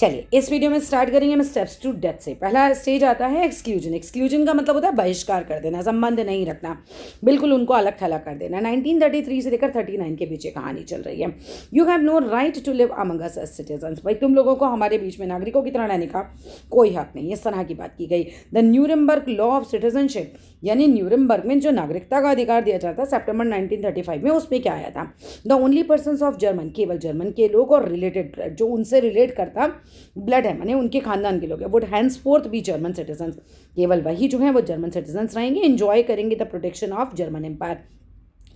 चलिए इस वीडियो में स्टार्ट करेंगे हम स्टेप्स टू डेथ से। पहला स्टेज आता है एक्सक्लूजन। एक्सक्लूजन का मतलब होता है बहिष्कार कर देना, संबंध नहीं रखना, बिल्कुल उनको अलग थलग कर देना। 1933 से लेकर 39 के बीच कहानी चल रही है। You have no right to live among us as citizens. भाई तुम लोगों को हमारे बीच में नागरिकों की तरह रहने का कोई हक नहीं, इस तरह की बात की गई। The Nuremberg law of citizenship, यानी न्यूरेमबर्ग में जो नागरिकता का अधिकार दिया जाता है सितंबर 1935 में, उसमें क्या आया था? The only person of German, केवल जर्मन के लोग और रिलेटेड ब्लड, जो उनसे रिलेट करता ब्लड है, माने उनके खानदान के लोग हैं, would henceforth be German citizens. केवल वही जो है वो जर्मन सिटीजन्स रहेंगे, एंजॉय करेंगे the protection of German empire,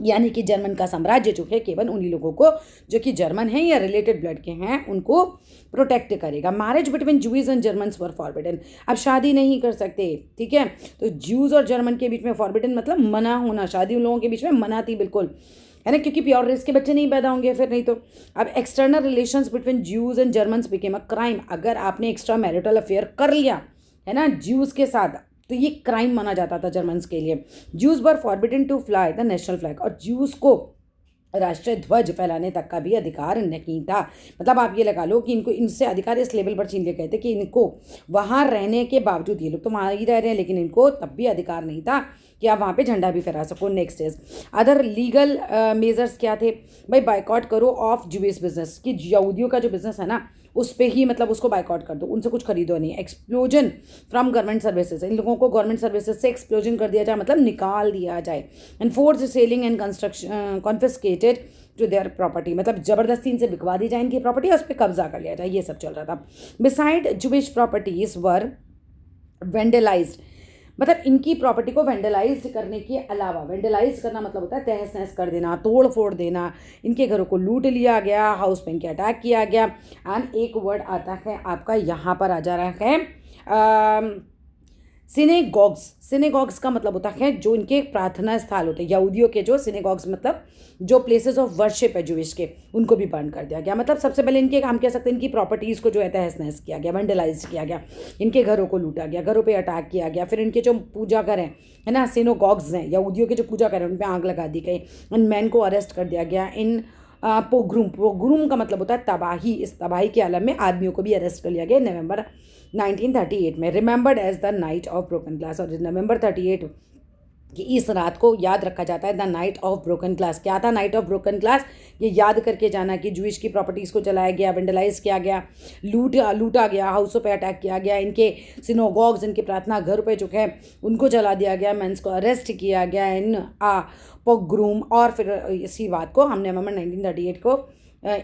यानी कि जर्मन का साम्राज्य जो है केवल उन्हीं लोगों को जो कि जर्मन हैं या रिलेटेड ब्लड के हैं उनको प्रोटेक्ट करेगा। Marriage between Jews and Germans were forbidden. अब शादी नहीं कर सकते, ठीक है, तो जूज और जर्मन के बीच में फॉरबिडन मतलब मना होना, शादी उन लोगों के बीच में मना थी बिल्कुल, है ना, क्योंकि प्योर रेस के बच्चे नहीं पैदा होंगे फिर, नहीं तो। अब external relations between Jews and Germans became a crime. अगर आपने एक्स्ट्रा मैरिटल अफेयर कर लिया है ना ज्यूज के साथ, तो ये क्राइम माना जाता था जर्मन्स के लिए। Jews were forbidden to fly the national flag, और ज्यूज को राष्ट्रीय ध्वज फैलाने तक का भी अधिकार नहीं था। मतलब आप ये लगा लो कि इनको इनसे अधिकार इस लेवल पर छीन लिए गए थे कि इनको वहाँ रहने के बावजूद, ये लोग तो वहाँ ही रह रहे हैं, लेकिन इनको तब भी अधिकार नहीं था कि आप वहाँ पे झंडा भी फहरा सको। Next is other legal measures क्या थे? भाई बाइकआउट करो ऑफ जूइश बिजनेस, कि यहूदियों का जो बिजनेस है ना उस पर ही मतलब उसको बाइकआउट कर दो, उनसे कुछ खरीदो नहीं। एक्सप्लोजन फ्रॉम गवर्नमेंट सर्विसेज, इन लोगों को गवर्नमेंट सर्विसेज से एक्सप्लोजन कर दिया जाए, मतलब निकाल दिया जाए। And force selling and construction confiscated to their property, मतलब जबरदस्ती इनसे बिकवा दी जाए इनकी प्रॉपर्टी और उस पर कब्जा कर लिया जाए, ये सब चल रहा था। बिसाइड जूइश प्रॉपर्टीज वर वेंडलाइज्ड, मतलब इनकी प्रॉपर्टी को वेंडलाइज करने के अलावा, वेंडलाइज करना मतलब होता है तहस नहस कर देना, तोड़ फोड़ देना, इनके घरों को लूट लिया गया, हाउस पे इनके अटैक किया गया। एंड एक वर्ड आता है आपका यहाँ पर आ जा रहा है सिनेगॉग्स। सिनेगॉग्स का मतलब होता है जो इनके प्रार्थना स्थल होते हैं यहूदियों के, जो सिनेगॉग्स मतलब जो प्लेसेस ऑफ वर्शिप है जूइश के, उनको भी बर्न कर दिया गया। मतलब सबसे पहले इनके हम कह सकते हैं इनकी प्रॉपर्टीज़ को जो है तहस नहस किया गया, वेंडलाइज किया गया, इनके घरों को लूटा गया, घरों पे अटैक किया गया। फिर इनके जो पूजा घर हैं, है ना, सिनेगॉग्स हैं यहूदियों के जो पूजा घर हैं, उन पर आग लगा दी गई, इन मैन को अरेस्ट कर दिया गया। इन पोग्रूम, पोग्रूम का मतलब होता है तबाही, इस तबाही के आलम में आदमियों को भी अरेस्ट कर लिया गया नवंबर 1938 में। Remembered as the night of broken glass, और नवंबर 38 कि इस रात को याद रखा जाता है the night of broken glass. क्या था नाइट ऑफ ब्रोकन ग्लास? ये याद करके जाना कि जूइश की प्रॉपर्टीज़ को जलाया गया, वेंडलाइज किया गया, लूटा गया, हाउसों पे अटैक किया गया, इनके सिनोगॉग्स, इनके प्रार्थना घर पे जो है उनको जला दिया गया, मेंस को अरेस्ट किया गया इन पोग्रूम। और फिर इसी बात को हम नवंबर 1938 को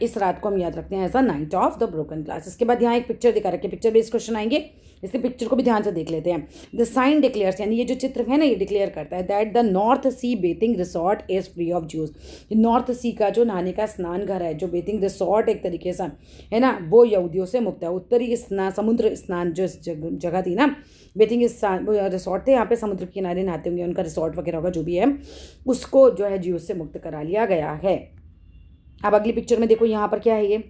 इस रात को हम याद रखते हैं as the night of the broken glass. इसके बाद यहाँ एक पिक्चर दिखा रखी है, पिक्चर बेस्ड क्वेश्चन आएंगे, इसके पिक्चर को भी ध्यान से देख लेते हैं। द साइन डिक्लेयर्स, यानी ये जो चित्र है ना ये डिक्लेयर करता है that the North Sea bathing resort is free of Jews. North Sea का जो नहाने का स्नान घर है, जो बेथिंग रिसोर्ट एक तरीके से है ना, वो यहूदियों से मुक्त है। उत्तरी स्नान, समुद्र स्नान जो जगह थी ना, बेथिंग रिसोर्ट थे, यहाँ पे समुद्र के किनारे नहाते होंगे, उनका रिसोर्ट वगैरह होगा जो भी है, उसको जो है जूस से मुक्त करा लिया गया है। अब अगली पिक्चर में देखो यहाँ पर क्या है, ये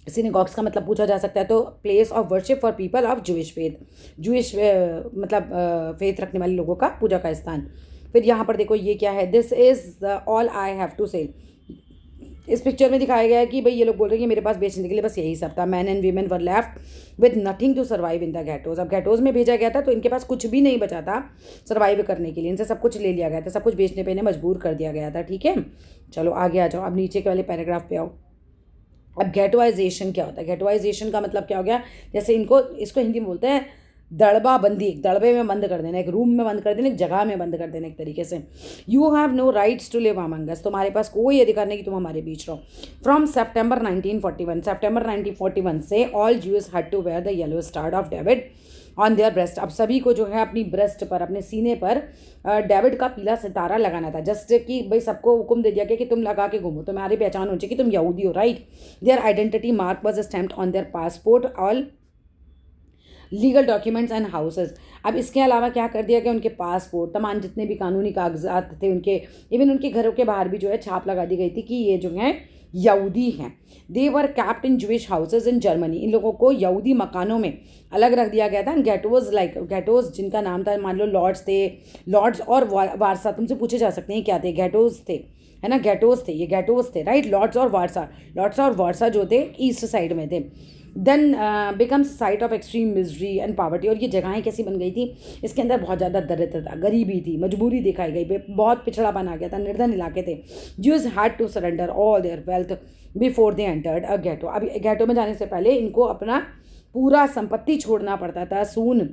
सिनेगॉग्स का मतलब पूछा जा सकता है तो place of worship for people of Jewish faith, Jewish मतलब फेथ रखने वाले लोगों का पूजा का स्थान। फिर यहाँ पर देखो ये क्या है, this is all I have to say. इस पिक्चर में दिखाया गया है कि भाई ये लोग बोल रहे हैं कि मेरे पास बेचने के लिए बस यही सब था। Man and women were left with nothing to survive in the ghettos. अब गैटोज में भेजा गया था तो इनके पास कुछ भी नहीं बचा था सर्वाइव करने के लिए, इनसे सब कुछ ले लिया गया था, सब कुछ बेचने पे इन्हें मजबूर कर दिया गया था। ठीक है, चलो आगे आ जाओ, अब नीचे के वाले पैराग्राफ पे आओ। अब गेटोइजेशन क्या होता है? गेटोइजेशन का मतलब क्या हो गया, जैसे इसको हिंदी में बोलते हैं दड़बा बंदी, एक दड़बे में बंद कर देना, एक रूम में बंद कर देना, एक जगह में बंद कर देना एक तरीके से। You have no rights to live among us, तुम्हारे पास कोई अधिकार नहीं कि तुम हमारे बीच रहो। फ्रॉम सितंबर 1941, सितंबर 1941 से all Jews had to wear the yellow star of David on their breast. अब सभी को जो है अपनी ब्रेस्ट पर, अपने सीने पर डेविड का पीला सितारा लगाना था, जस्ट कि भाई सबको हुक्म दे दिया गया कि तुम लगा के घूमो, तुम्हारी पहचान हो चाहिए कि तुम यहूदी हो, right. Their identity mark was stamped on their passport, all legal documents and houses. अब इसके अलावा क्या कर दिया गया, उनके पासपोर्ट, तमाम जितने भी कानूनी कागजात थे उनके, इवन उनके घरों के बाहर भी जो है छाप लगा दी गई थी कि ये जो है यहूदी हैं। They were kept in Jewish houses in Germany, इन लोगों को यहूदी मकानों में अलग रख दिया गया था। गेटोज, लाइक गेटोज जिनका नाम था, मान लो लॉर्ड्स थे, लॉर्ड्स और वारसा, तुमसे पूछे जा सकते हैं क्या थे, गेटोज थे, है ना, गेटोज थे, ये गेटोज थे, राइट। लॉर्ड्स और वारसा, लॉर्ड्स और वारसा जो थे ईस्ट साइड में थे। Then becomes site of extreme misery and poverty. और ये जगहें कैसी बन गई थी, इसके अंदर बहुत ज़्यादा दरिद्रता, गरीबी थी, मजबूरी दिखाई गई, बहुत पिछड़ापन आ गया था, निर्धन इलाके थे। Jews had to surrender all their wealth before they entered a ghetto. अब गेटो में जाने से पहले इनको अपना पूरा संपत्ति छोड़ना पड़ता था। सून,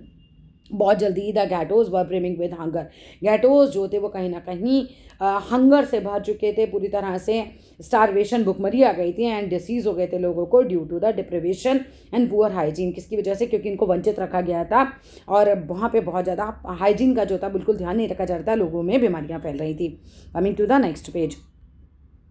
बहुत जल्दी, the ghettos were brimming with hunger. Ghettos जो थे वो कहीं ना कहीं हंगर से भर चुके थे, पूरी तरह से स्टारवेशन, भुखमरी आ गई थी एंड डिसीज हो गए थे लोगों को due to the deprivation and poor hygiene. किसकी वजह से? क्योंकि इनको वंचित रखा गया था और वहाँ पे बहुत ज़्यादा हाइजीन का जो था बिल्कुल ध्यान नहीं रखा जाता, लोगों में बीमारियाँ फैल रही थी। Coming to the next page.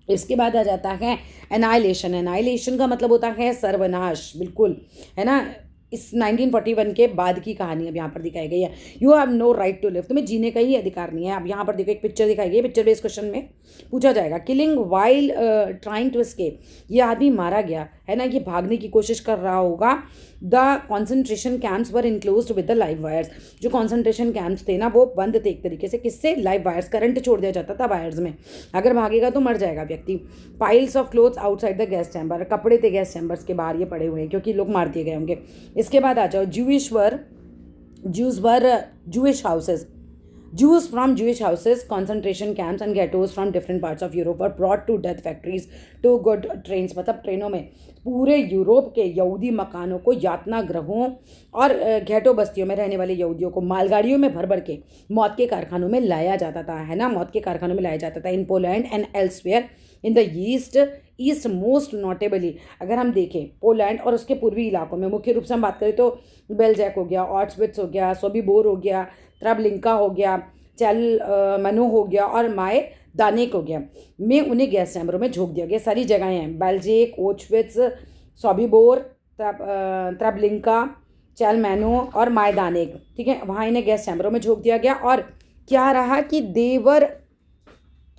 इसके बाद आ जाता है एनाइलेशन। एनाइलेशन का मतलब होता है सर्वनाश, बिल्कुल, है ना। इस 1941 के बाद की कहानी अब यहाँ पर दिखाई गई है। You have no right to live, तुम्हें जीने का ही अधिकार नहीं है। अब यहाँ पर देखो एक पिक्चर दिखाई गई, पिक्चर बेस्ड क्वेश्चन में पूछा जाएगा, killing while trying to escape. ये आदमी मारा गया है ना, ये भागने की कोशिश कर रहा होगा। The concentration camps were enclosed with the live wires. जो कॉन्सेंट्रेशन कैंप्स थे ना वो बंद थे एक तरीके से, किससे? लाइव वायर्स, करंट छोड़ दिया जाता था वायर्स में, अगर भागेगा तो मर जाएगा व्यक्ति। Piles of clothes outside the gas chamber, कपड़े थे गैस चैम्बर्स के बाहर ये पड़े हुए हैं क्योंकि लोग मार दिए गए होंगे। इसके बाद आ जाओ, Jewish houses. Jews from Jewish houses, concentration camps and ghettos from different parts of Europe were brought to death factories to good trains। मतलब ट्रेनों में पूरे यूरोप के यहूदी मकानों को, यातना गृहों और घेटो बस्तियों में रहने वाले यहूदियों को मालगाड़ियों में भर भर के मौत के कारखानों में लाया जाता था, है ना, मौत के कारखानों में लाया जाता था। In Poland and elsewhere in the east most notably. अगर हम देखें पोलैंड और उसके पूर्वी इलाकों में, मुख्य रूप से हम बात करें तो बेल्जैक हो गया, ऑट्सविट्स हो गया, सोबिबोर हो गया, त्रबलिंका हो गया, मनो हो गया और माए दानेक हो गया, में उन्हें गैस चैम्बरों में झोंक दिया गया। सारी जगहें हैं, बेल्जेक, ऑट्सविट्स, सोबिबोर, त्रबलिंका, मैनो और मायदानेक, ठीक है, वहाँ इन्हें गैस चैम्बरों में झोंक दिया गया। और क्या रहा कि they were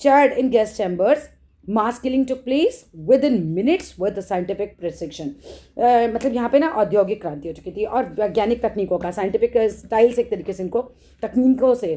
charred in gas chambers, mass killing took place within minutes with scientific precision. मतलब यहाँ पे ना औद्योगिक क्रांति हो चुकी थी और वैज्ञानिक तकनीकों का, साइंटिफिक स्टाइल से एक तरीके से इनको तकनीकों से,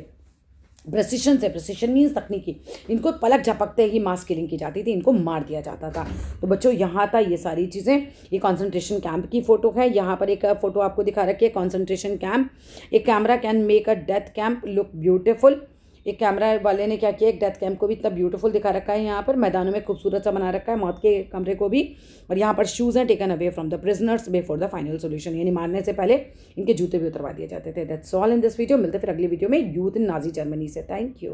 प्रेसिशन मीन्स तकनीकी, इनको पलक झपकते ही मास किलिंग की जाती थी, इनको मार दिया जाता था। तो बच्चों यहाँ था ये सारी चीज़ें। ये कॉन्सेंट्रेशन कैंप की फ़ोटो है, यहाँ पर एक फ़ोटो आपको दिखा रखी है कॉन्सेंट्रेशन कैंप। एक camera can make a death camp look beautiful. एक कैमरा वाले ने क्या किया, एक डेथ कैंप को भी इतना ब्यूटीफुल दिखा रखा है, यहाँ पर मैदानों में खूबसूरत सा बना रखा है, मौत के कमरे को भी। और यहाँ पर शूज़ हैं taken away from the prisoners before the final solution, यानी मारने से पहले इनके जूते भी उतरवा दिए जाते थे। That's all in this video. मिलते फिर अगली वीडियो में यूथ इन नाजी जर्मनी से। Thank you.